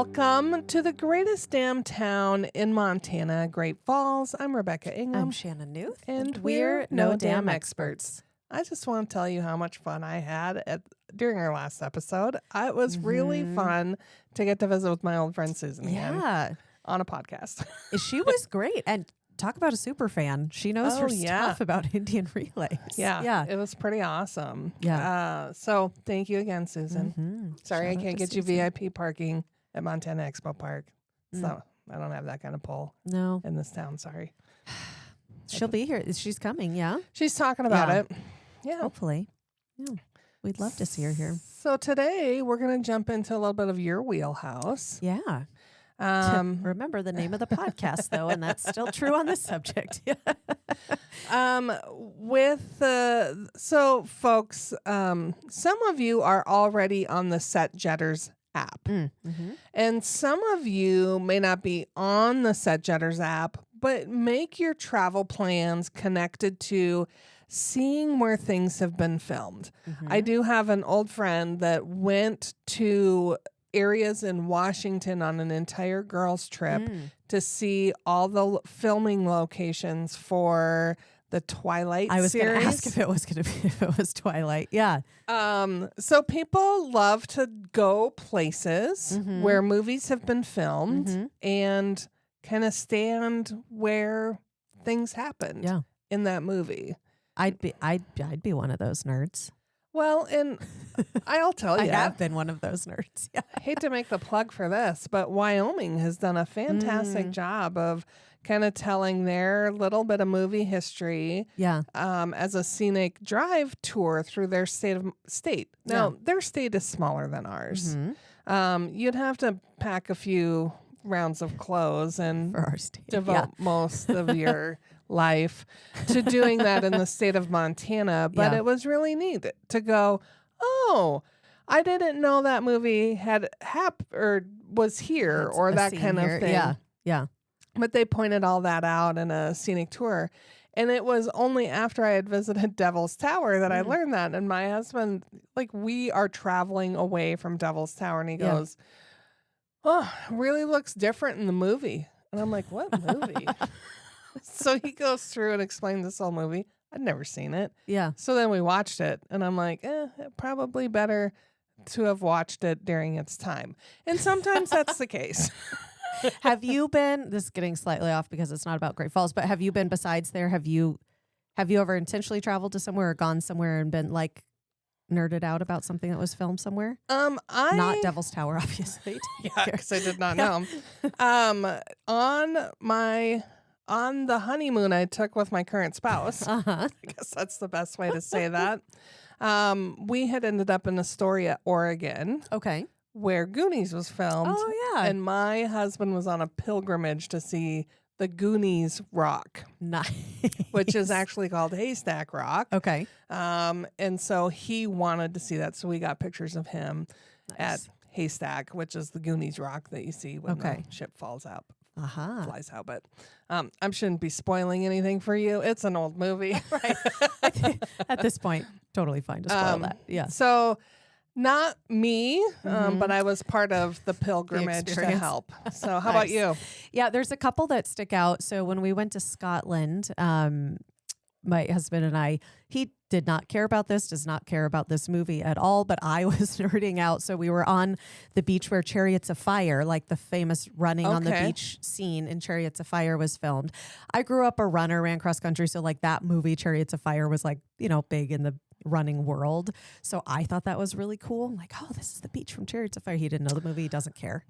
Welcome to the greatest damn town in Montana, Great Falls. I'm Rebecca Ingham. I'm Shannon Newth. And we're No Damn Experts. I just want to tell you how much fun I had during our last episode. It was really fun to get to visit with my old friend Susan again on a podcast. She was great. And talk about a super fan. She knows her stuff about Indian relays. Yeah. It was pretty awesome. Yeah. So thank you again, Susan. Mm-hmm. Sorry I can't get you VIP parking at Montana Expo Park. So I don't have that kind of pull in this town. Sorry. She'll be here. She's coming, yeah? She's talking about it. Yeah. Hopefully. Yeah. We'd love to see her here. So today we're going to jump into a little bit of your wheelhouse. Yeah. Remember the name of the podcast, though, and that's still true on this subject. So folks, some of you are already on the SetJetters app, and some of you may not be on the SetJetters app, but make your travel plans connected to seeing where things have been filmed. I do have an old friend that went to areas in Washington on an entire girls' trip to see all the filming locations for the Twilight series. I was going to ask if it was Twilight. Yeah. So people love to go places where movies have been filmed and kind of stand where things happened in that movie. I'd be one of those nerds. Well, and I'll tell you. I have been one of those nerds. Yeah. I hate to make the plug for this, but Wyoming has done a fantastic job of kind of telling their little bit of movie history as a scenic drive tour through their state. Now, their state is smaller than ours. You'd have to pack a few rounds of clothes and for our state. Devote most of your life to doing that in the state of Montana, but it was really neat to go, oh, I didn't know that movie had or was here or that kind of thing. Yeah. But they pointed all that out in a scenic tour. And it was only after I had visited Devil's Tower that I learned that. And my husband, we are traveling away from Devil's Tower, and he goes, oh, it really looks different in the movie. And I'm like, what movie? So he goes through and explains this whole movie. I'd never seen it. Yeah. So then we watched it, and I'm like, probably better to have watched it during its time. And sometimes that's the case. Have you been, this is getting slightly off because it's not about Great Falls, but have you been besides there? Have you ever intentionally traveled to somewhere or gone somewhere and been nerded out about something that was filmed somewhere? Not Devil's Tower, obviously. Yeah, because I did not know. On the honeymoon I took with my current spouse, I guess that's the best way to say that. We had ended up in Astoria, Oregon. Okay. Where Goonies was filmed. Oh, yeah. And my husband was on a pilgrimage to see the Goonies Rock. Nice. Which is actually called Haystack Rock. Okay. And so he wanted to see that. So we got pictures of him at Haystack, which is the Goonies Rock that you see when the ship falls out. Flies out. But I shouldn't be spoiling anything for you. It's an old movie. Right. At this point, totally fine to spoil that. Yeah. So not me, but I was part of the pilgrimage to help. So how about you? Yeah, there's a couple that stick out. So when we went to Scotland, my husband and I, he did not care about this, does not care about this movie at all, but I was nerding out. So we were on the beach where Chariots of Fire, like the famous running on the beach scene in Chariots of Fire was filmed. I grew up a runner, ran cross country. So that movie, Chariots of Fire, was big in the running world. So I thought that was really cool. I'm like, oh, this is the beach from Chariots of Fire. He didn't know the movie. He doesn't care.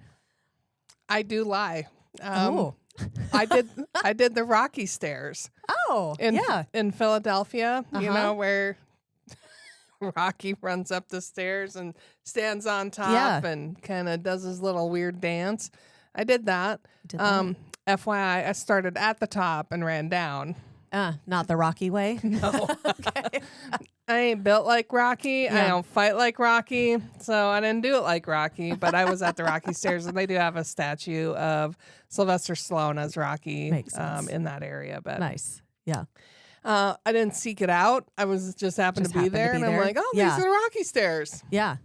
I do lie. I did the Rocky Stairs. Oh, in Philadelphia, where Rocky runs up the stairs and stands on top and kind of does his little weird dance. I did that. FYI, I started at the top and ran down. Not the Rocky way? No. Okay. I ain't built like Rocky. I don't fight like Rocky. So I didn't do it like Rocky, but I was at the Rocky Stairs, and they do have a statue of Sylvester Stallone as Rocky in that area. But nice. Yeah. I didn't seek it out. I was just happened to be there, and I'm like, oh, these are the Rocky Stairs. Yeah.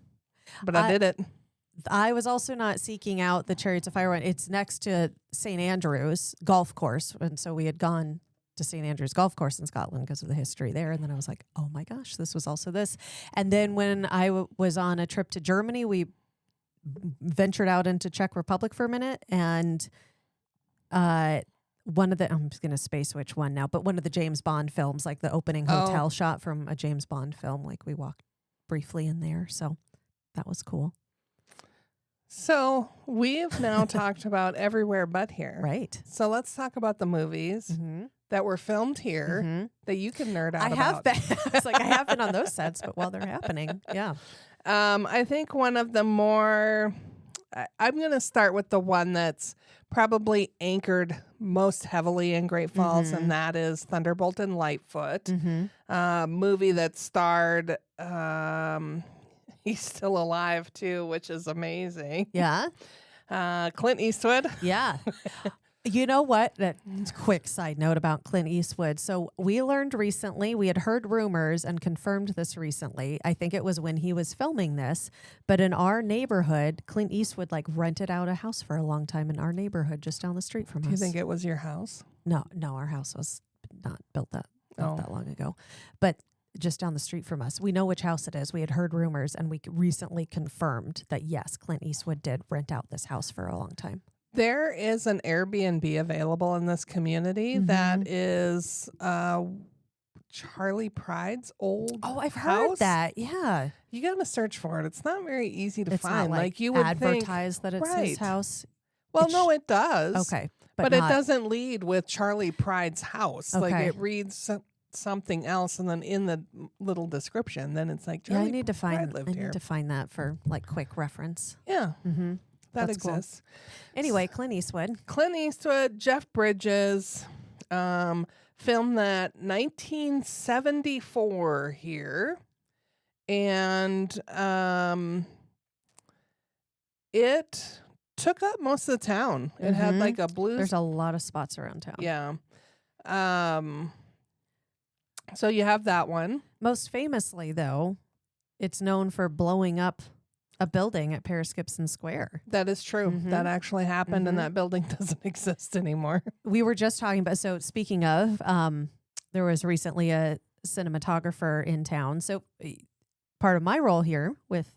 But I did it. I was also not seeking out the Chariots of Fire one. It's next to St. Andrews Golf Course. And so we had gone to St. Andrews Golf Course in Scotland because of the history there. And then I was like, oh my gosh, this was also this. And then when I was on a trip to Germany, we ventured out into Czech Republic for a minute. And one of the, I'm just going to space switch one now, but one of the James Bond films, like the opening hotel shot from a James Bond film, like we walked briefly in there. So that was cool. So we've now talked about everywhere but here. Right. So let's talk about the movies that were filmed here that you can nerd out about. I have been. I was like, I have been on those sets, but while they're happening, yeah. I think one of the more, I'm going to start with the one that's probably anchored most heavily in Great Falls, and that is Thunderbolt and Lightfoot, movie that starred, he's still alive too, which is amazing. Yeah. Clint Eastwood. Yeah. You know what? Quick side note about Clint Eastwood. So we learned recently, we had heard rumors and confirmed this recently. I think it was when he was filming this, but in our neighborhood, Clint Eastwood like rented out a house for a long time in our neighborhood just down the street from us. Do you think it was your house? No, our house was not built that long ago, but just down the street from us. We know which house it is. We had heard rumors and we recently confirmed that yes, Clint Eastwood did rent out this house for a long time. There is an Airbnb available in this community that is Charlie Pride's old I've house. heard that. Yeah. You got to search for it. It's not very easy to find. Not like you would advertise think, that it's his house. Well, no, it does. Okay. But it doesn't lead with Charlie Pride's house. Okay. Like it reads something else, and then in the little description, then it's like Charlie I need to find that for like quick reference. Yeah. Mm-hmm. That exists. Cool. Anyway, Clint Eastwood, Jeff Bridges, filmed that 1974 here, and it took up most of the town. It had like a blues. There's a lot of spots around town. Yeah. So you have that one. Most famously, though, it's known for blowing up a building at Paris Gibson Square. That is true. That actually happened, and that building doesn't exist anymore. We were just talking about, so speaking of, there was recently a cinematographer in town. So part of my role here with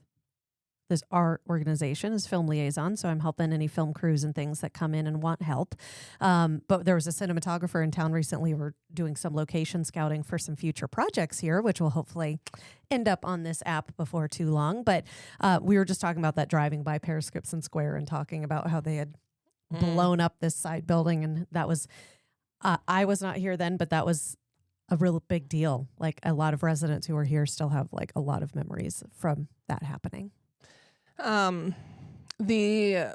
this art organization is film liaison. So I'm helping any film crews and things that come in and want help. But there was a cinematographer in town recently. We're doing some location scouting for some future projects here, which will hopefully end up on this app before too long. But we were just talking about that driving by Paris Gibson Square and talking about how they had blown up this side building. And that was, I was not here then, but that was a real big deal. Like a lot of residents who are here still have like a lot of memories from that happening. The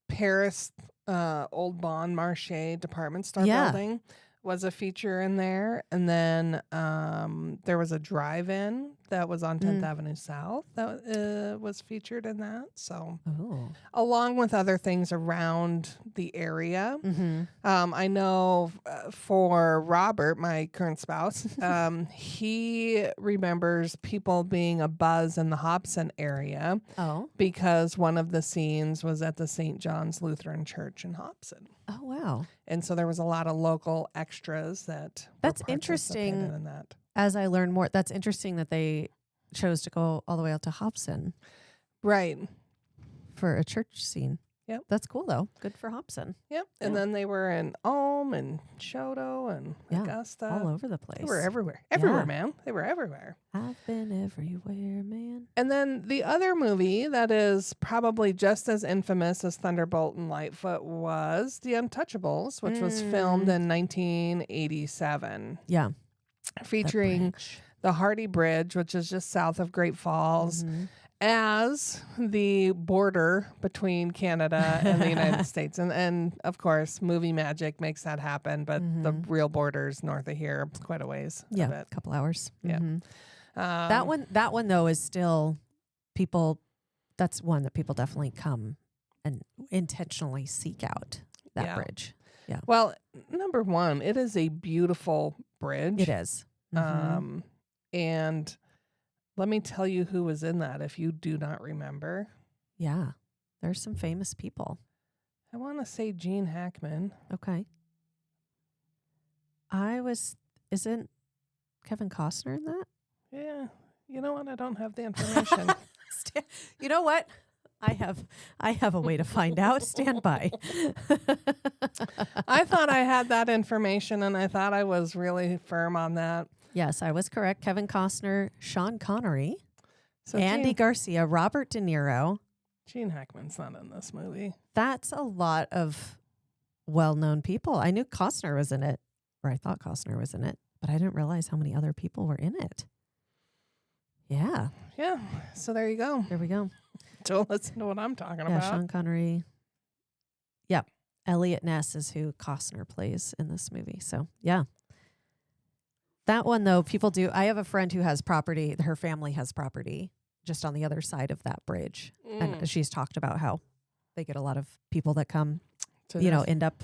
Paris Old Bon Marché department store building was a feature in there. And then there was a drive-in that was on 10th Avenue South that was featured in that. So along with other things around the area. I know for Robert, my current spouse, he remembers people being abuzz in the Hobson area because one of the scenes was at the St. John's Lutheran Church in Hobson. Oh, wow. And so there was a lot of local extras that That's were interesting. in that. As I learn more, that's interesting that they chose to go all the way out to Hobson. Right. For a church scene. Yep. That's cool, though. Good for Hobson. Yep. And then they were in Ulm and Choteau and Augusta. All over the place. They were everywhere. Everywhere, man. They were everywhere. I've been everywhere, man. And then the other movie that is probably just as infamous as Thunderbolt and Lightfoot was The Untouchables, which was filmed in 1987. Yeah. Featuring the Hardy Bridge, which is just south of Great Falls, as the border between Canada and the United States. And of course, movie magic makes that happen, but the real border's north of here, quite a ways. Yeah, a couple hours. Yeah. That one though is still that's one that people definitely come and intentionally seek out, that bridge. Yeah. Well, number one, it is a beautiful bridge. It is. And let me tell you who was in that if you do not remember. Yeah. There's some famous people. I want to say Gene Hackman. Okay. Isn't Kevin Costner in that? Yeah. You know what? I don't have the information. You know what? I have a way to find out. Stand by. I thought I had that information, and I thought I was really firm on that. Yes, I was correct. Kevin Costner, Sean Connery, So Andy Garcia, Robert De Niro. Gene Hackman's not in this movie. That's a lot of well-known people. I knew Costner was in it, or I thought Costner was in it, but I didn't realize how many other people were in it. Yeah. Yeah. So there you go. There we go. Don't listen to what I'm talking about. Sean Connery. Yeah. Elliot Ness is who Costner plays in this movie. So, yeah. That one, though, I have a friend who has property. Her family has property just on the other side of that bridge. And she's talked about how they get a lot of people that come, end up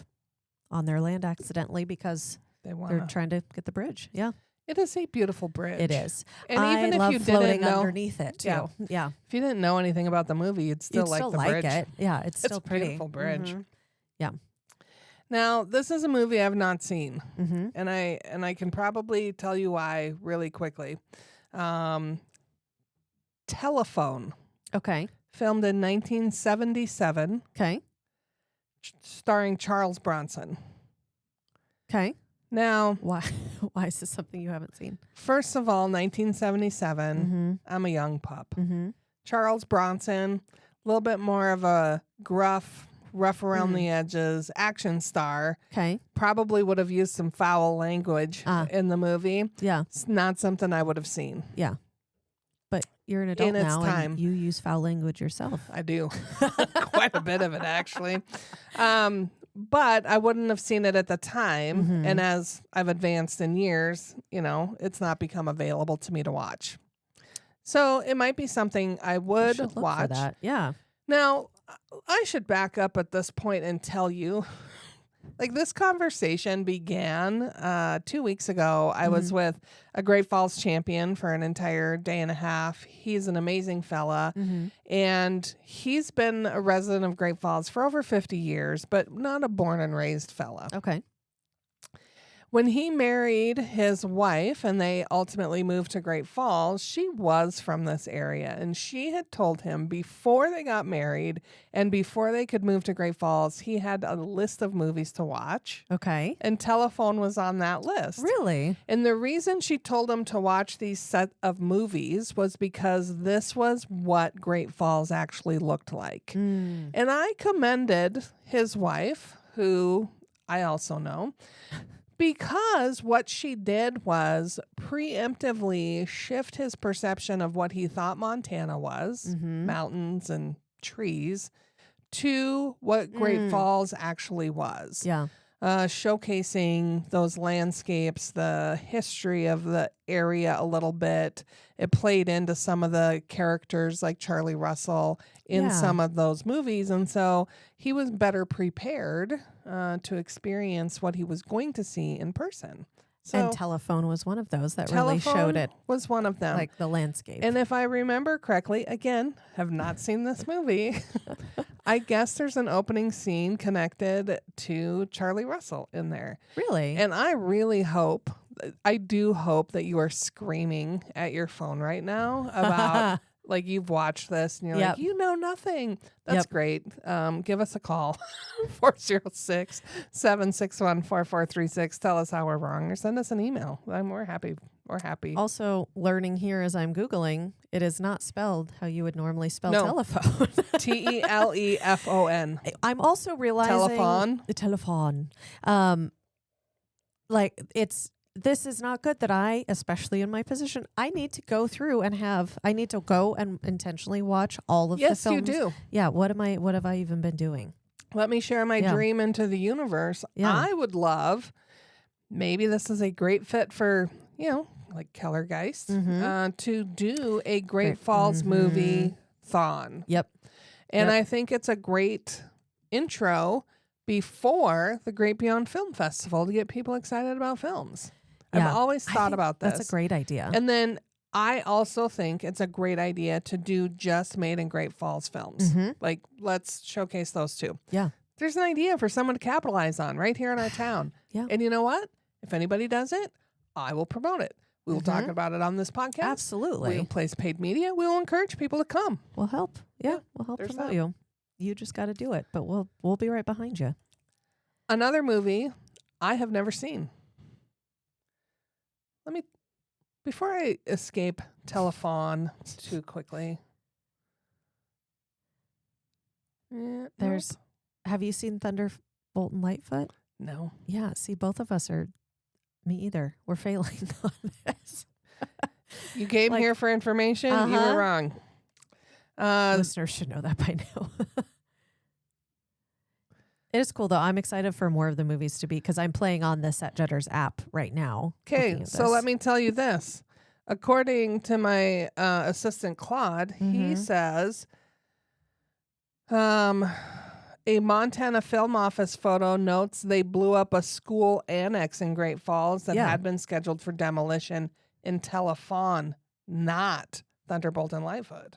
on their land accidentally because they're trying to get the bridge. Yeah. It is a beautiful bridge. It is. And I even love if you floating didn't know, underneath it, too. Yeah. If you didn't know anything about the movie, you'd still like the bridge. It. Yeah, it's still a pretty. Beautiful bridge. Mm-hmm. Yeah. Now, this is a movie I've not seen, Mm-hmm. and I can probably tell you why really quickly. Telephone, Okay. filmed in 1977, Okay. starring Charles Bronson. Okay. Now, Why is this something you haven't seen? first of all, 1977, Mm-hmm. I'm a young pup. Mm-hmm. Charles Bronson, a little bit more of a rough around the edges action star. Okay. Probably would have used some foul language in the movie. Yeah. It's not something I would have seen. Yeah. But you're an adult In its now time. and you use foul language yourself. I do. Quite a bit of it, actually. But I wouldn't have seen it at the time. Mhm. And as I've advanced in years, it's not become available to me to watch. So it might be something I You would should look watch. for that. Yeah. Now, I should back up at this point and tell you, this conversation began 2 weeks ago. I was with a Great Falls champion for an entire day and a half. He's an amazing fella, and he's been a resident of Great Falls for over 50 years, but not a born and raised fella. Okay. When he married his wife and they ultimately moved to Great Falls, she was from this area. And she had told him before they got married and before they could move to Great Falls, he had a list of movies to watch. Okay. And Telephone was on that list. Really? And the reason she told him to watch these set of movies was because this was what Great Falls actually looked like. Mm. And I commended his wife, who I also know, because what she did was preemptively shift his perception of what he thought Montana was, mountains and trees, to what Great Falls actually was. Yeah. Showcasing those landscapes, the history of the area a little bit. It played into some of the characters like Charlie Russell in some of those movies. And so he was better prepared to experience what he was going to see in person. So And Telephone was one of those that really showed it. Was one of them. Like the landscape. And if I remember correctly, again, have not seen this movie. I guess there's an opening scene connected to Charlie Russell in there. Really? And I do hope that you are screaming at your phone right now about you've watched this and you're like, you know nothing. That's great. Give us a call, 406-761-4436. Tell us how we're wrong or send us an email. We're happy. We're happy. Also, learning here as I'm Googling, it is not spelled how you would normally spell telephone. Telefon. I'm also realizing Telephone. The telephone. This is not good that I, especially in my position, I need to go through and intentionally watch all of the films. Yes, you do. Yeah. What have I even been doing? Let me share my dream into the universe. Yeah. I would love, maybe this is a great fit for, like Keller Geist, to do a Great Falls movie-thon. Yep. And I think it's a great intro before the Great Beyond Film Festival to get people excited about films. Yeah. I've always thought about this. That's a great idea. And then I also think it's a great idea to do just Made in Great Falls films. Like, let's showcase those two. Yeah. There's an idea for someone to capitalize on right here in our town. Yeah. And you know what? If anybody does it, I will promote it. We will talk about it on this podcast. Absolutely. We will place paid media. We will encourage people to come. We'll help. Yeah. We'll help promote you. You just got to do it, but we'll be right behind you. Another movie I have never seen. Before I escape telephone too quickly. Have you seen Thunderbolt and Lightfoot? No. Yeah. See, both of us are, me either. We're failing on this. You came here for information. You were wrong. Listeners should know that by now. It is cool, though. I'm excited for more of the movies to be, because I'm playing on the SetJetters app right now. Okay, so let me tell you this. According to my assistant, Claude, he says a Montana Film Office photo notes they blew up a school annex in Great Falls that had been scheduled for demolition in Telephone, not Thunderbolt and Lightfoot.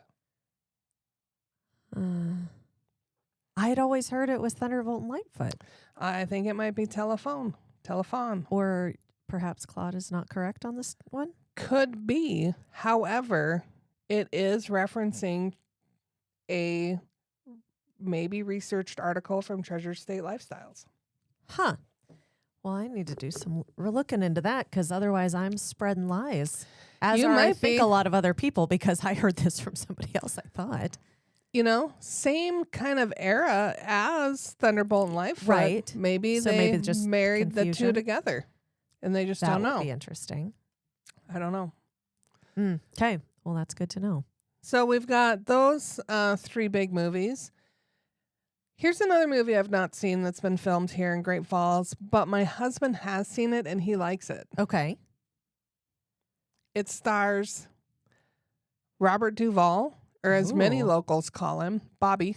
I had always heard it was Thunderbolt and Lightfoot. I think it might be Telephone. Or perhaps Claude is not correct on this one? Could be. However, it is referencing a maybe researched article from Treasure State Lifestyles. Huh. Well, I need to do some looking into that, because otherwise I'm spreading lies. As are, I think, a lot of other people, because I heard this from somebody else, I thought. You know, same kind of era as Thunderbolt and Lightfoot. Right. Maybe they just married the two together and they just don't know. That would be interesting. I don't know. Okay. Well, that's good to know. So we've got those 3 big movies. Here's another movie I've not seen that's been filmed here in Great Falls, but my husband has seen it and he likes it. Okay. It stars Robert Duvall, or as many locals call him, Bobby.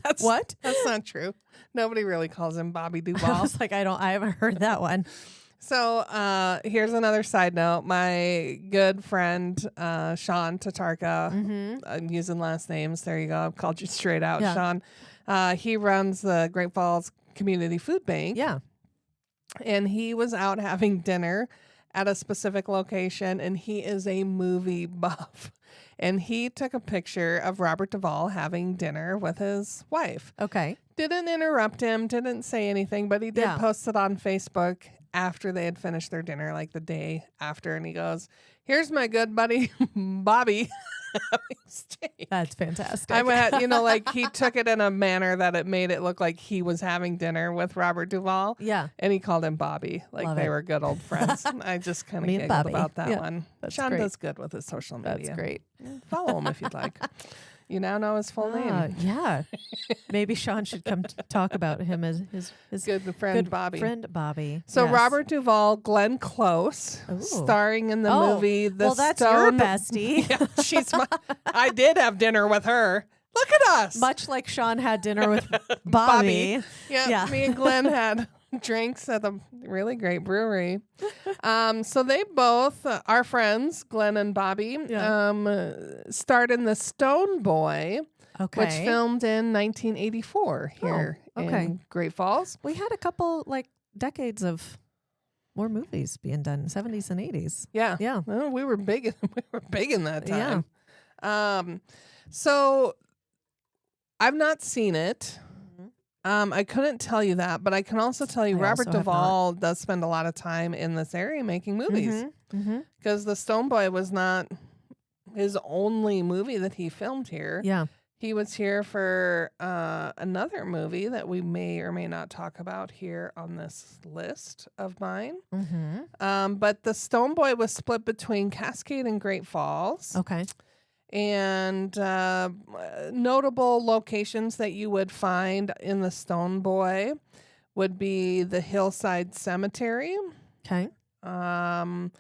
That's not true. Nobody really calls him Bobby Duvall. I was like, I haven't heard that one. So here's another side note. My good friend, Sean Tatarka, I'm using last names. There you go. I've called you straight out, Sean. He runs the Great Falls Community Food Bank. Yeah. And he was out having dinner at a specific location, and he is a movie buff. And he took a picture of Robert Duvall having dinner with his wife. Okay. Didn't interrupt him, didn't say anything, but he did post it on Facebook after they had finished their dinner, like the day after. And he goes, "Here's my good buddy, Bobby." Steak. That's fantastic. I went, like he took it in a manner that it made it look like he was having dinner with Robert Duvall. Yeah. And he called him Bobby, like Love they it. were good old friends. I just kind of giggled Bobby. about that one. That's Sean great. does good with his social media. That's great. Follow him if you'd like. You now know his full name. Yeah. Maybe Sean should come talk about him as his good friend Bobby. So Yes. Robert Duvall, Glenn Close, starring in the movie The Well, that's Stone. your bestie. Yeah, she's I did have dinner with her. Look at us. Much like Sean had dinner with Bobby. Yeah, me and Glenn had drinks at a really great brewery. So they both are friends, Glenn and Bobby, starred in The Stone Boy, which filmed in 1984 here in Great Falls. We had a couple decades of more movies being done, 70s and 80s. Yeah. Yeah. Well, we were big in that time. Yeah. So I've not seen it. I couldn't tell you that, but I can also tell you Robert Duvall does spend a lot of time in this area making movies, because The Stone Boy was not his only movie that he filmed here. Yeah. He was here for another movie that we may or may not talk about here on this list of mine. But The Stone Boy was split between Cascade and Great Falls. Okay. And notable locations that you would find in The Stone Boy would be the Hillside Cemetery. Okay. And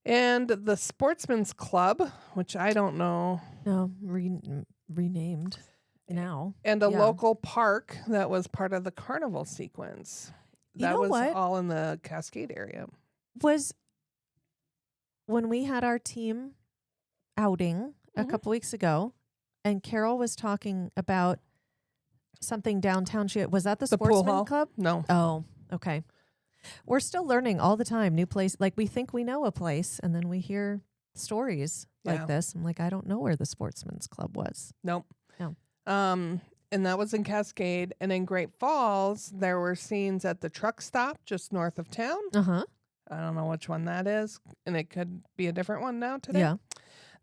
the Sportsman's Club, which I don't know. No, renamed now. And a local park that was part of the carnival sequence. That was all in the Cascade area. when we had our team outing a couple weeks ago, and Carol was talking about something downtown. Was that the pool Sportsman hall? Club? No. Oh, okay. We're still learning all the time. New place. Like we think we know a place, and then we hear stories like this. I'm like, I don't know where the Sportsman's Club was. Nope. No. And that was in Cascade. And in Great Falls, there were scenes at the truck stop just north of town. Uh-huh. I don't know which one that is. And it could be a different one now today. Yeah.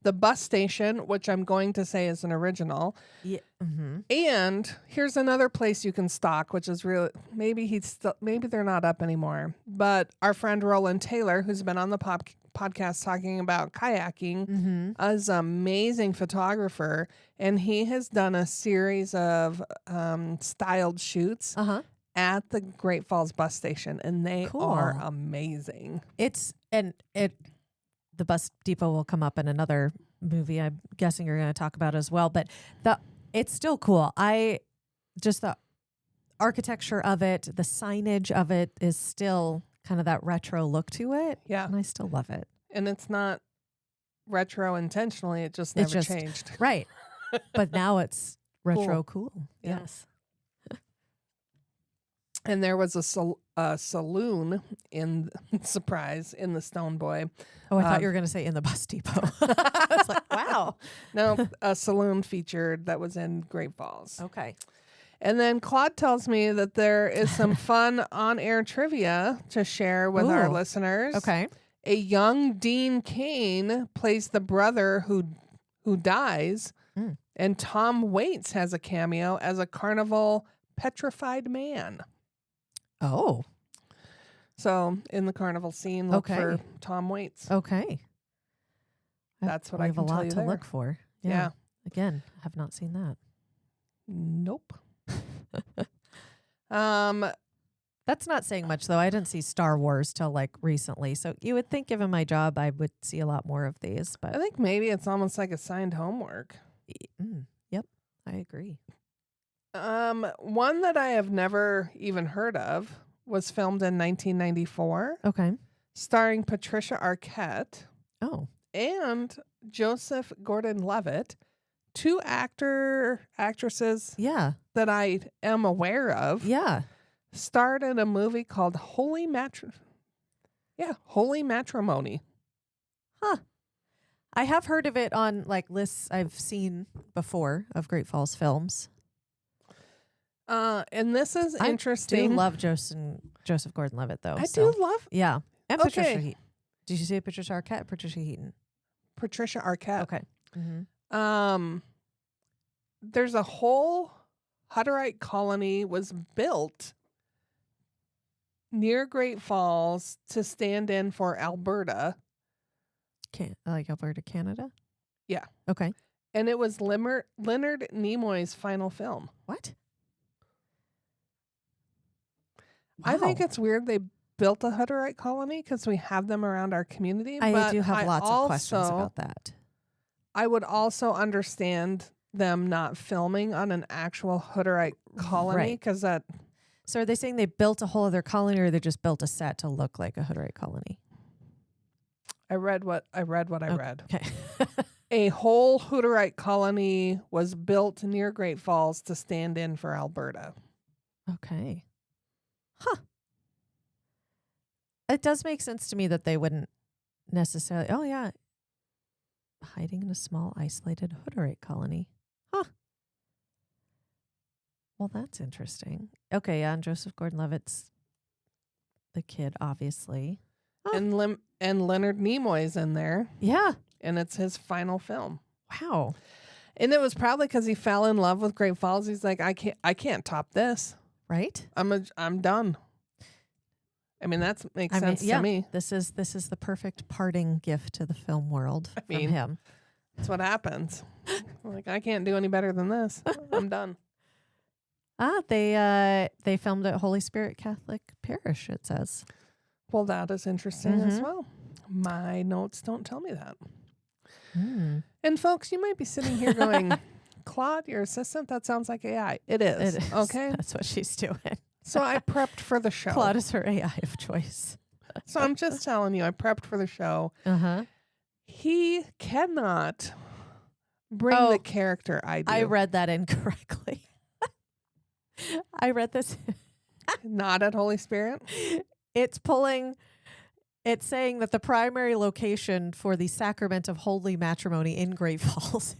The bus station, which I'm going to say is an original. Yeah. Mm-hmm. And here's another place you can stalk, which is really, maybe they're not up anymore. But our friend Roland Taylor, who's been on the podcast talking about kayaking, is an amazing photographer. And he has done a series of styled shoots at the Great Falls bus station. And they are amazing. The bus depot will come up in another movie I'm guessing you're going to talk about as well. But it's still cool. The architecture of it, the signage of it is still kind of that retro look to it. Yeah. And I still love it. And it's not retro intentionally. It just never changed. Right. But now it's retro cool. Yeah. Yes. And there was a saloon in the Stone Boy. Oh, I thought you were going to say in the bus depot. I was like, wow. No, a saloon featured that was in Great Falls. Okay. And then Claude tells me that there is some fun on-air trivia to share with our listeners. Okay. A young Dean Cain plays the brother who dies, and Tom Waits has a cameo as a carnival petrified man. Oh. So in the carnival scene, look for Tom Waits. Okay. That's what I can tell you there. We have a lot to look for. Yeah. Again, I have not seen that. Nope. That's not saying much, though. I didn't see Star Wars till like recently. So you would think, given my job, I would see a lot more of these. But I think maybe it's almost like assigned homework. Yep. I agree. One that I have never even heard of was filmed in 1994. Okay. Starring Patricia Arquette. Oh. And Joseph Gordon-Levitt. Two actresses that I am aware of. Yeah. Starred in a movie called Holy Matrimony. Huh. I have heard of it on like lists I've seen before of Great Falls films. And this is interesting. I do love Joseph Gordon-Levitt, though. I do love. Yeah. And Patricia Heaton. Did you say Patricia Arquette or Patricia Heaton? Patricia Arquette. Okay. Mm-hmm. There's a whole Hutterite colony was built near Great Falls to stand in for Alberta. Like Alberta, Canada? Yeah. Okay. And it was Leonard Nimoy's final film. What? Wow. I think it's weird they built a Hutterite colony because we have them around our community. I do have lots of questions about that. I would also understand them not filming on an actual Hutterite colony because that. So are they saying they built a whole other colony, or they just built a set to look like a Hutterite colony? I read what I read. Okay. A whole Hutterite colony was built near Great Falls to stand in for Alberta. Okay. Huh. It does make sense to me that they wouldn't necessarily. Oh, yeah. Hiding in a small, isolated Hutterite colony. Huh. Well, that's interesting. Okay, yeah, and Joseph Gordon-Levitt's the kid, obviously. Huh. And Leonard Nimoy's in there. Yeah. And it's his final film. Wow. And it was probably because he fell in love with Great Falls. He's like, I can't top this. Right? I'm done. I mean, that makes sense to me. This is the perfect parting gift to the film world from him. That's what happens. Like, I can't do any better than this. I'm done. They filmed at Holy Spirit Catholic Parish, it says. Well, that is interesting as well. My notes don't tell me that. And folks, you might be sitting here going, Claude, your assistant, that sounds like AI. It is. Okay. That's what she's doing. So I prepped for the show. Claude is her AI of choice. So I'm just telling you, I prepped for the show. He cannot bring the character I do. I read that incorrectly. I read this. Not at Holy Spirit? It's saying that the primary location for the sacrament of holy matrimony in Great Falls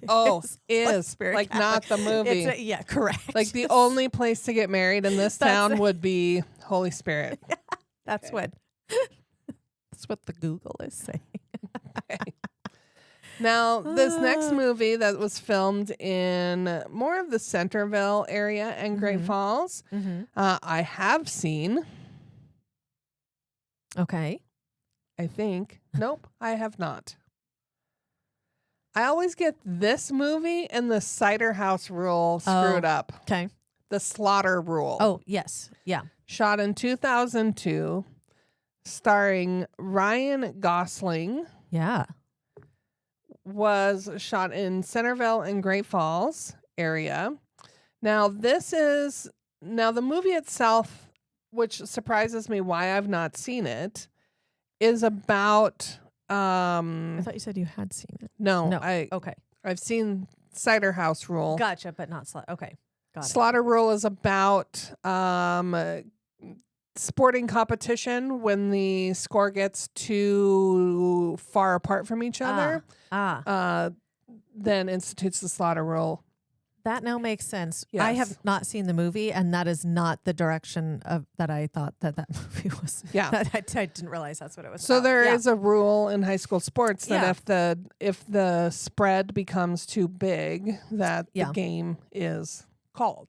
is like not the movie. Yeah, correct. Like the only place to get married in this town would be Holy Spirit. Yeah, that's what the Google is saying. Okay. Now, this next movie that was filmed in more of the Centerville area and Great Falls, I have seen. Okay. I think. Nope, I have not. I always get this movie and the Cider House Rule screwed up. Okay. The Slaughter Rule. Oh, yes. Yeah. Shot in 2002, starring Ryan Gosling. Yeah. Was shot in Centerville and Great Falls area. Now, the movie itself, which surprises me why I've not seen it, is about I thought you said you had seen it. No. Okay. I've seen Cider House Rule. Gotcha, but not okay. Got it. Slaughter Rule is about sporting competition when the score gets too far apart from each other. Then institutes the Slaughter Rule. That now makes sense. Yes. I have not seen the movie, and that is not the direction that I thought that movie was. Yeah. I didn't realize that's what it was So about. there is a rule in high school sports that Yeah. if the spread becomes too big, that the game is called,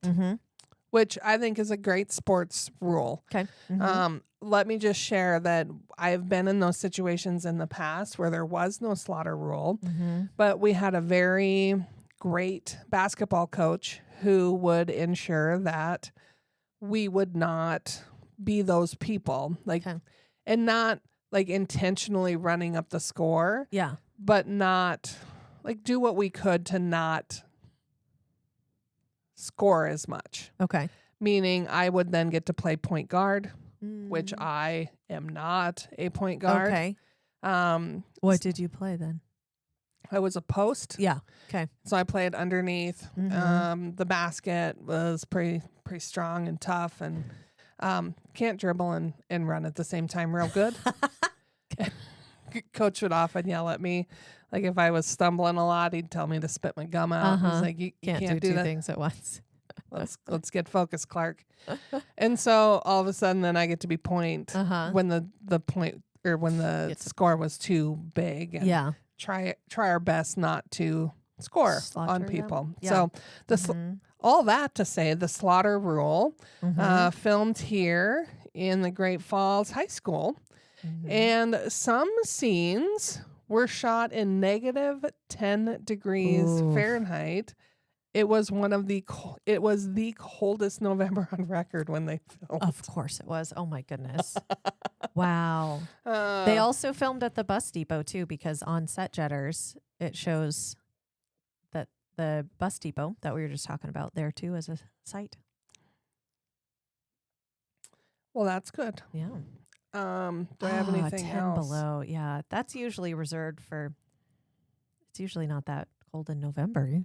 which I think is a great sports rule. Okay. Let me just share that I've been in those situations in the past where there was no slaughter rule, but we had a very great basketball coach who would ensure that we would not be those people, and not like intentionally running up the score. Yeah. But not do what we could to not score as much. Okay. Meaning I would then get to play point guard, which I am not a point guard. Okay. What did you play then? I was a post. Yeah. Okay. So I played underneath. The basket was pretty strong and tough, and can't dribble and run at the same time real good. Coach would often yell at me. Like if I was stumbling a lot, he'd tell me to spit my gum out. He's like, you can't do two that. things at once. Let's get focused, Clark. And so all of a sudden then I get to be point when the point or when the score was too big. And try our best not to score on people. Yeah. So all that to say, the Slaughter Rule filmed here in the Great Falls High School, and some scenes were shot in negative 10 degrees Fahrenheit. It was the coldest November on record when they filmed. Of course it was. Oh my goodness. Wow. They also filmed at the bus depot too, because on SetJetters it shows that the bus depot that we were just talking about there too as a site. Well, that's good. Yeah. Do I have anything 10 else? below. Yeah. That's usually reserved for, it's usually not that cold in November.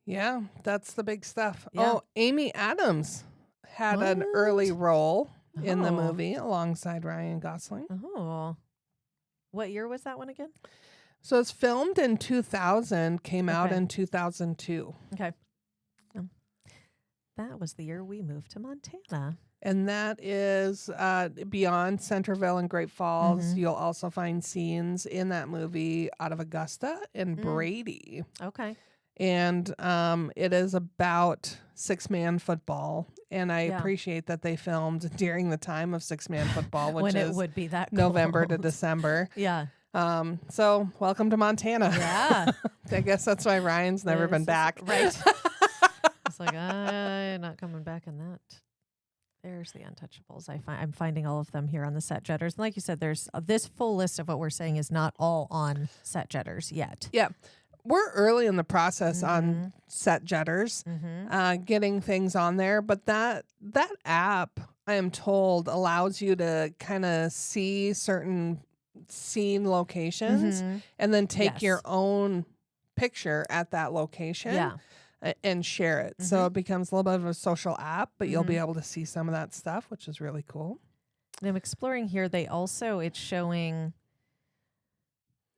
Yeah, that's the big stuff. Yeah. Oh, Amy Adams had an early role in the Oh. movie alongside Ryan Gosling. Oh. What year was that one again? So it's filmed in 2000, came out Okay. in 2002. Okay. That was the year we moved to Montana. And that is beyond Centerville and Great Falls. You'll also find scenes in that movie out of Augusta and Brady. Okay. And it is about six-man football. And I appreciate that they filmed during the time of six-man football, which when is it would be that November to cold. December. Yeah. So welcome to Montana. Yeah. I guess that's why Ryan's never been back. Right. It's like, I'm not coming back in that. There's the Untouchables. I'm finding all of them here on the SetJetters. And like you said, there's this full list of what we're saying is not all on SetJetters yet. Yeah. We're early in the process on SetJetters, getting things on there. But that app I am told, allows you to kind of see certain scene locations and then take your own picture at that location and share it. So it becomes a little bit of a social app, but you'll be able to see some of that stuff, which is really cool. And I'm exploring here. It's showing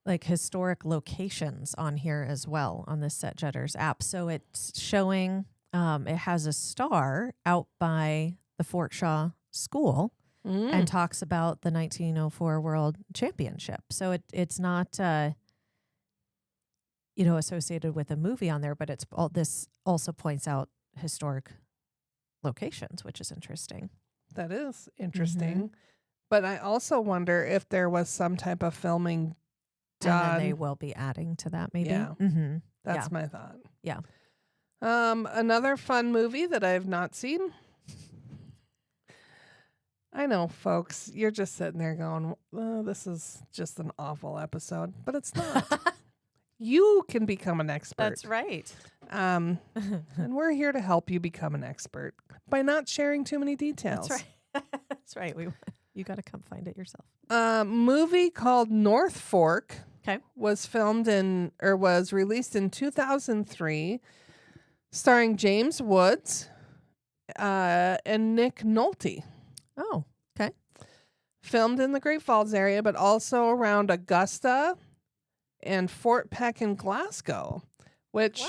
like historic locations on here as well on the SetJetters app. So it's showing, it has a star out by the Fort Shaw School and talks about the 1904 World Championship. So it's not, associated with a movie on there, but this also points out historic locations, which is interesting. That is interesting. But I also wonder if there was some type of filming done. And then they will be adding to that, maybe. Yeah. That's my thought. Yeah. Another fun movie that I have not seen. I know, folks, you're just sitting there going, this is just an awful episode, but it's not. You can become an expert. That's right. And we're here to help you become an expert by not sharing too many details. That's right. That's right. You got to come find it yourself. Movie called North Fork was released in 2003, starring James Woods and Nick Nolte. Oh, okay. Filmed in the Great Falls area, but also around Augusta and Fort Peck and Glasgow, which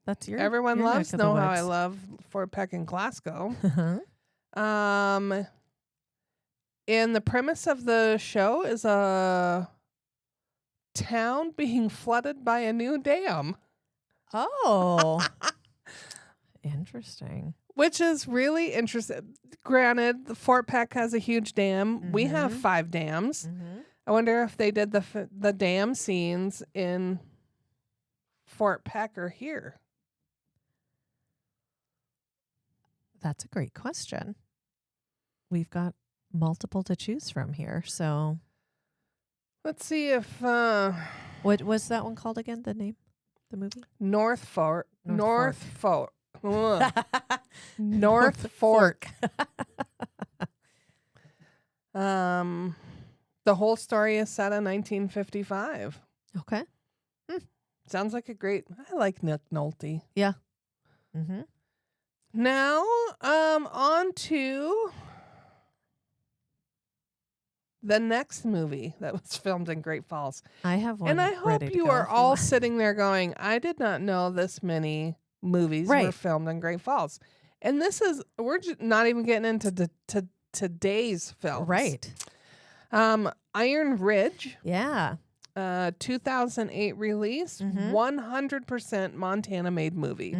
that's everyone your loves. neck of the Know how woods. I love Fort Peck and Glasgow. And the premise of the show is a town being flooded by a new dam. Oh, interesting. Which is really interesting. Granted, the Fort Peck has a huge dam. We have 5 dams. I wonder if they did the dam scenes in Fort Peck or here. That's a great question. We've got multiple to choose from here. So let's see if what was that one called again? The name, the movie? North Fork. North Fork. The whole story is set in 1955. Okay. Sounds like I like Nick Nolte. Yeah. Now, on to the next movie that was filmed in Great Falls. I have one. And I hope you are all sitting there going, I did not know this many movies were filmed in Great Falls. And we're just not even getting into today's films. Right. Iron Ridge. Yeah. 2008 release, 100% Montana-made movie.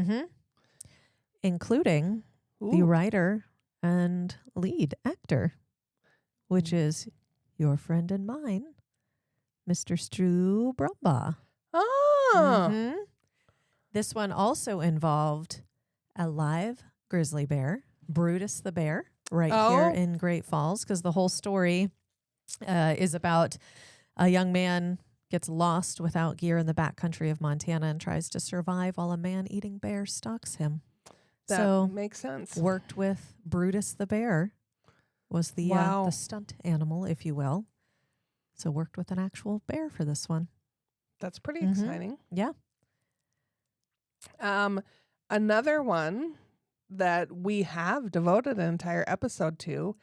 Including the writer and lead actor, which is your friend and mine, Mr. Stu Brumbaugh. Oh. This one also involved a live grizzly bear, Brutus the bear, here in Great Falls, because the whole story is about a young man gets lost without gear in the backcountry of Montana and tries to survive while a man-eating bear stalks him. That makes sense. Worked with Brutus the bear, was the stunt animal, if you will. So worked with an actual bear for this one. That's pretty exciting. Yeah. Another one that we have devoted an entire episode to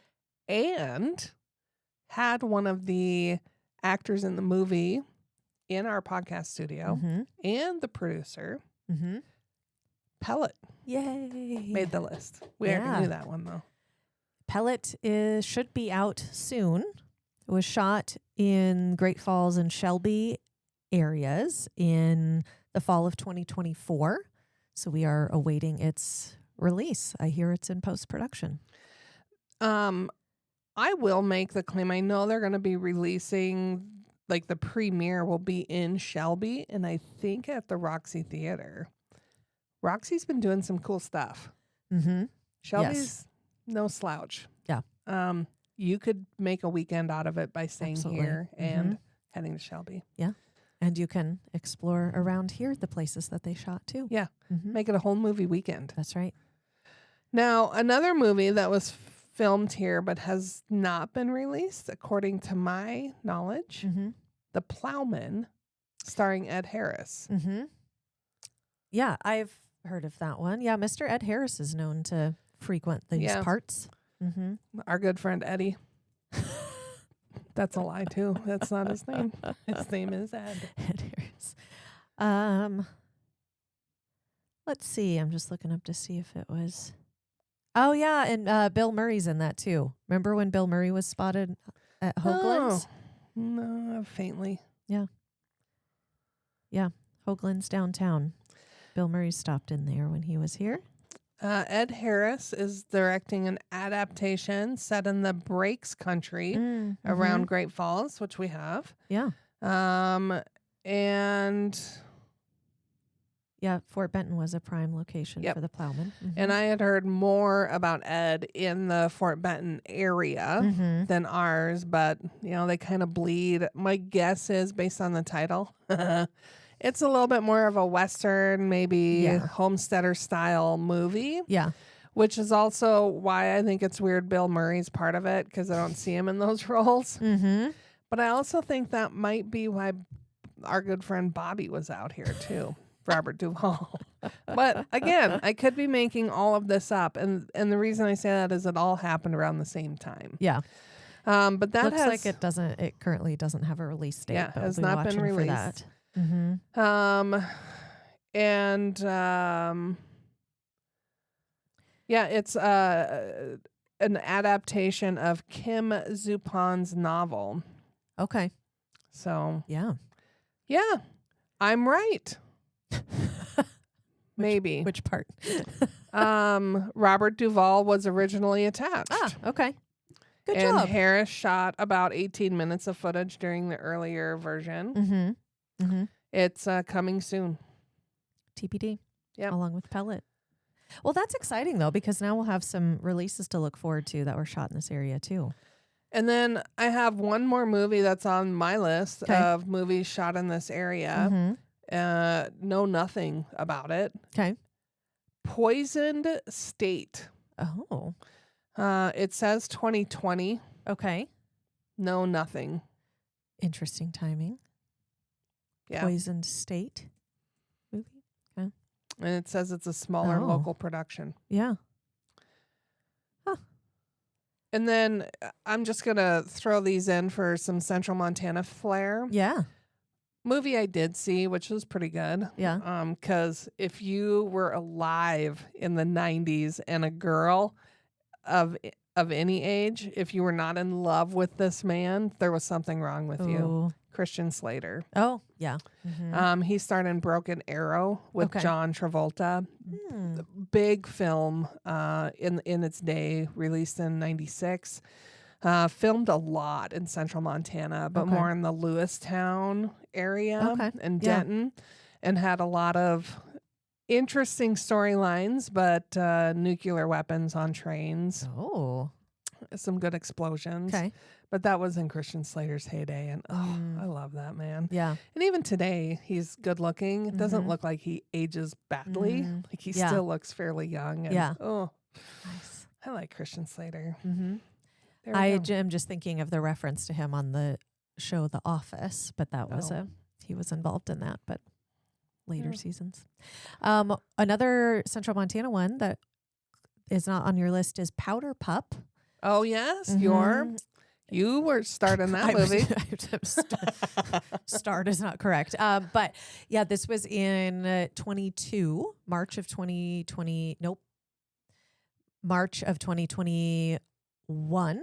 and had one of the actors in the movie in our podcast studio and the producer, Pellet. Yay. Made the list. We already knew that one, though. Pellet should be out soon. It was shot in Great Falls and Shelby areas in the fall of 2024. So we are awaiting its release. I hear it's in post-production. I will make the claim. I know they're going to be releasing, like the premiere will be in Shelby, and I think at the Roxy Theater. Roxy's been doing some cool stuff. Shelby's no slouch. Yeah. You could make a weekend out of it by staying here and heading to Shelby. Yeah. And you can explore around here the places that they shot too. Yeah. Make it a whole movie weekend. That's right. Now, another movie that was filmed here but has not been released, according to my knowledge. Mm-hmm. The Plowman, starring Ed Harris. Mm-hmm. Yeah, I've heard of that one. Yeah, Mr. Ed Harris is known to frequent these parts. Mm-hmm. Our good friend Eddie. That's a lie too. That's not his name. His name is Ed. Ed Harris. Let's see. I'm just looking up to see if it was. Oh yeah, and Bill Murray's in that too. Remember when Bill Murray was spotted at Hoagland's? Oh, no, faintly. Yeah. Hoagland's downtown. Bill Murray stopped in there when he was here. Ed Harris is directing an adaptation set in the Breaks country around Great Falls, which we have. Yeah. And yeah, Fort Benton was a prime location for the Plowman. Mm-hmm. And I had heard more about Ed in the Fort Benton area than ours, but they kind of bleed. My guess is, based on the title, it's a little bit more of a Western, maybe homesteader style movie. Yeah. Which is also why I think it's weird Bill Murray's part of it, because I don't see him in those roles. Mm-hmm. But I also think that might be why our good friend Bobby was out here too. Robert Duvall. But again, I could be making all of this up. And the reason I say that is it all happened around the same time. Yeah. But that looks like it currently doesn't have a release date. Yeah, but has we'll be not been watching for released. that. Mm-hmm. It's an adaptation of Kim Zupan's novel. Okay. So yeah, I'm right. Maybe. Which part? Robert Duvall was originally attached. Ah, okay. Good and job. Harris shot about 18 minutes of footage during the earlier version. It's coming soon. TPD. Yeah. Along with Pellet. Well, that's exciting though, because now we'll have some releases to look forward to that were shot in this area too. And then I have one more movie that's on my list of movies shot in this area. Know nothing about it. Okay. Poisoned State. Oh. It says 2020. Okay. Know nothing. Interesting timing. Yeah. Poisoned State movie. Okay. And it says it's a smaller local production. Yeah. And then I'm just going to throw these in for some Central Montana flair. Yeah. Movie I did see, which was pretty good. Yeah. Because if you were alive in the 90s and a girl of any age, if you were not in love with this man, there was something wrong with you. Christian Slater. Oh, yeah. He starred in Broken Arrow with John Travolta. Big film in its day, released in 96. Filmed a lot in Central Montana, but more in the Lewistown area and Denton, and had a lot of interesting storylines, but nuclear weapons on trains. Oh. Some good explosions. Okay. But that was in Christian Slater's heyday, and I love that man. Yeah. And even today, he's good looking. It doesn't look like he ages badly. Like he still looks fairly young. And, nice. I like Christian Slater. I am just thinking of the reference to him on the show The Office, but that was he was involved in that, but later seasons. Another Central Montana one that is not on your list is Powder Pup. Oh yes, you were starring that movie. Start is not correct. But yeah, this was in 22, March of 2020. Nope. March of 2021.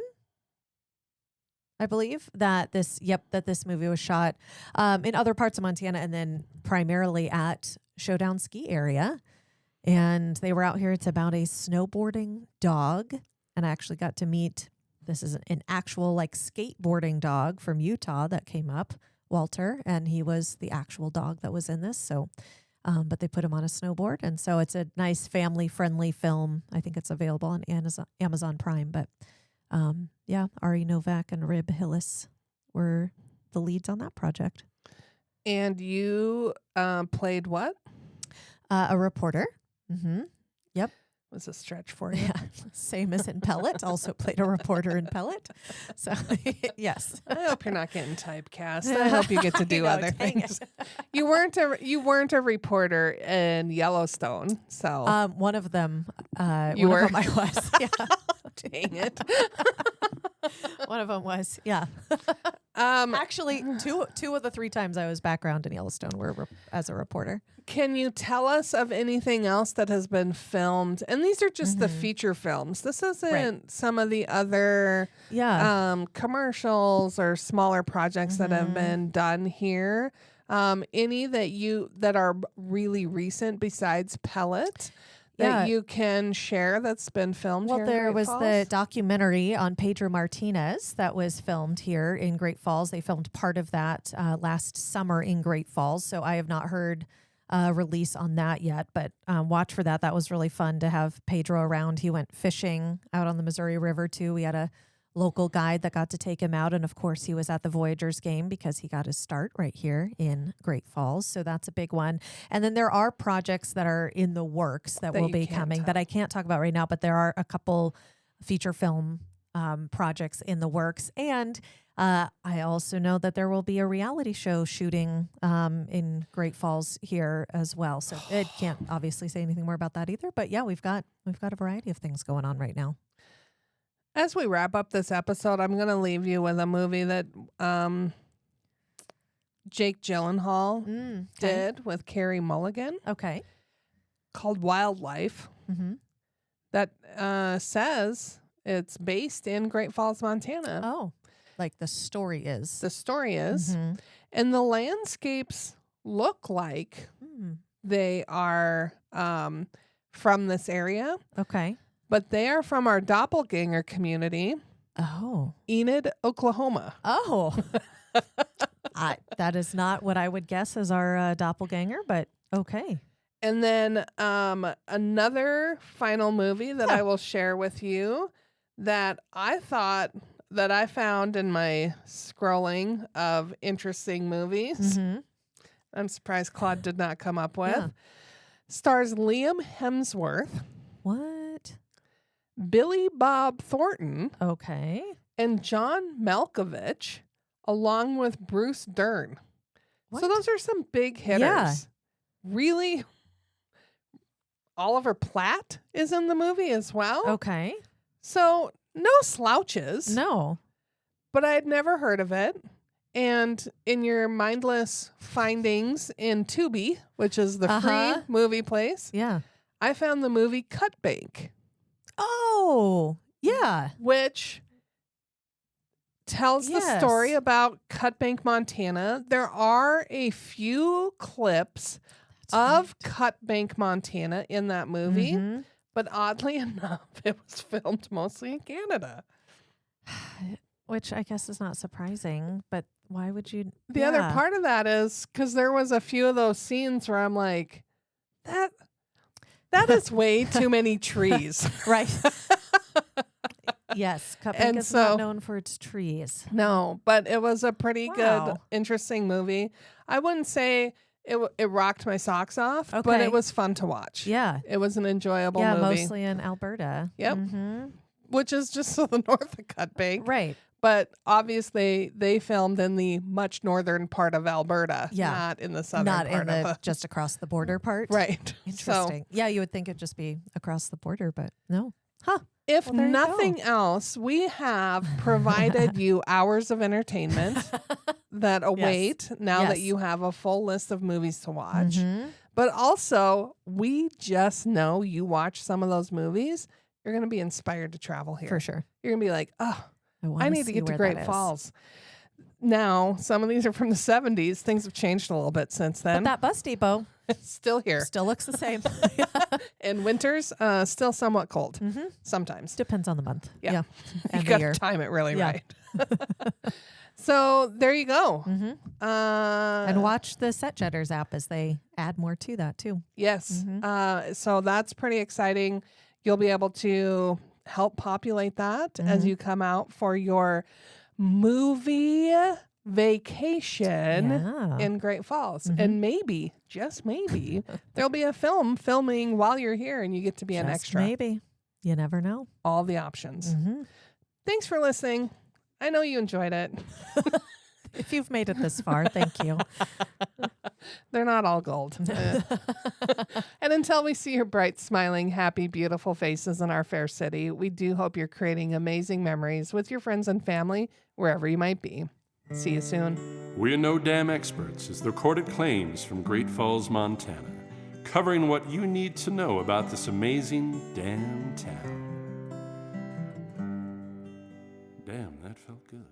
I believe that this movie was shot in other parts of Montana and then primarily at Showdown Ski Area. And they were out here. It's about a snowboarding dog. And I actually got to meet, this is an actual like skateboarding dog from Utah that came up, Walter, and he was the actual dog that was in this. So, but they put him on a snowboard. And so it's a nice family friendly film. I think it's available on Amazon Prime, but Ari Novak and Rib Hillis were the leads on that project. And you played what? A reporter. Yep. was a stretch for you. Yeah, same as in Pellet. Also played a reporter in Pellet. So yes. I hope you're not getting typecast. I hope you get to do other dang things. You weren't a reporter in Yellowstone, so one of them. You one were? of them I was. Yeah. dang it. One of them was. Yeah. Actually, two of the 3 times I was background in Yellowstone were as a reporter. Can you tell us of anything else that has been filmed? And these are just the feature films. This isn't some of the other commercials or smaller projects that have been done here. Any that are really recent besides Pellet that you can share that's been filmed here in there Great was Falls? the documentary on Pedro Martinez that was filmed here in Great Falls. They filmed part of that last summer in Great Falls. So I have not heard release on that yet, but watch for that. That was really fun to have Pedro around. He went fishing out on the Missouri River too. We had a local guide that got to take him out, and of course he was at the Voyagers game because he got his start right here in Great Falls. So that's a big one. And then there are projects that are in the works that will be coming that I can't talk about right now, but there are a couple feature film projects in the works. And I also know that there will be a reality show shooting in Great Falls here as well. So it can't obviously say anything more about that either. But yeah, we've got a variety of things going on right now. As we wrap up this episode, I'm going to leave you with a movie that Jake Gyllenhaal did with Carey Mulligan. Okay. Called Wildlife. That says it's based in Great Falls, Montana. Oh, like the story is. The story is. And the landscapes look like they are from this area. Okay. But they are from our doppelganger community. Oh. Enid, Oklahoma. Oh. That is not what I would guess as our doppelganger, but okay. And then another final movie that I will share with you that I thought that I found in my scrolling of interesting movies. I'm surprised Claude did not come up with. Yeah. Stars Liam Hemsworth. What? Billy Bob Thornton. Okay. And John Malkovich, along with Bruce Dern. What? So those are some big hitters. Yeah. Really? Oliver Platt is in the movie as well. Okay. So no slouches. No. But I had never heard of it. And in your mindless findings in Tubi, which is the free movie place, I found the movie Cut Bank. Oh, yeah. Which tells the story about Cut Bank, Montana. There are a few clips of Cut Bank, Montana in that movie. But oddly enough, it was filmed mostly in Canada. Which I guess is not surprising, but why would you? The other part of that is because there was a few of those scenes where I'm like, that is way too many trees. Right. Yes. Cut Bank is not known for its trees. No, but it was a pretty good, interesting movie. I wouldn't say it rocked my socks off, but it was fun to watch. Yeah. It was an enjoyable movie. Yeah, mostly in Alberta. Yep. Which is just to the north of Cut Bank. Right. But obviously, they filmed in the much northern part of Alberta, not in the southern part. Not in the just across the border part. Right. Interesting. Yeah, you would think it'd just be across the border, but no. Huh. If nothing else, we have provided you hours of entertainment that await now that you have a full list of movies to watch. But also, we just know you watch some of those movies, you're going to be inspired to travel here. For sure. You're going to be like, oh, I need to get to Great Falls. Now, some of these are from the 70s. Things have changed a little bit since then. But that bus depot it's still here. Still looks the same. And winters, still somewhat cold. Sometimes. Depends on the month. Yeah. And you got the year. to time it really right. So there you go. And watch the SetJetters app as they add more to that too. Yes. So that's pretty exciting. You'll be able to help populate that as you come out for your movie vacation Yeah. in Great Falls. And maybe, just maybe, there'll be a filming while you're here and you get to be an Just extra. maybe. You never know. All the options. Mm-hmm. Thanks for listening. I know you enjoyed it. If you've made it this far, thank you. They're not all gold. And until we see your bright, smiling, happy, beautiful faces in our fair city, we do hope you're creating amazing memories with your friends and family, wherever you might be. See you soon. We Are No Dam Experts is the recorded claims from Great Falls, Montana, covering what you need to know about this amazing damn town. Damn, that felt good.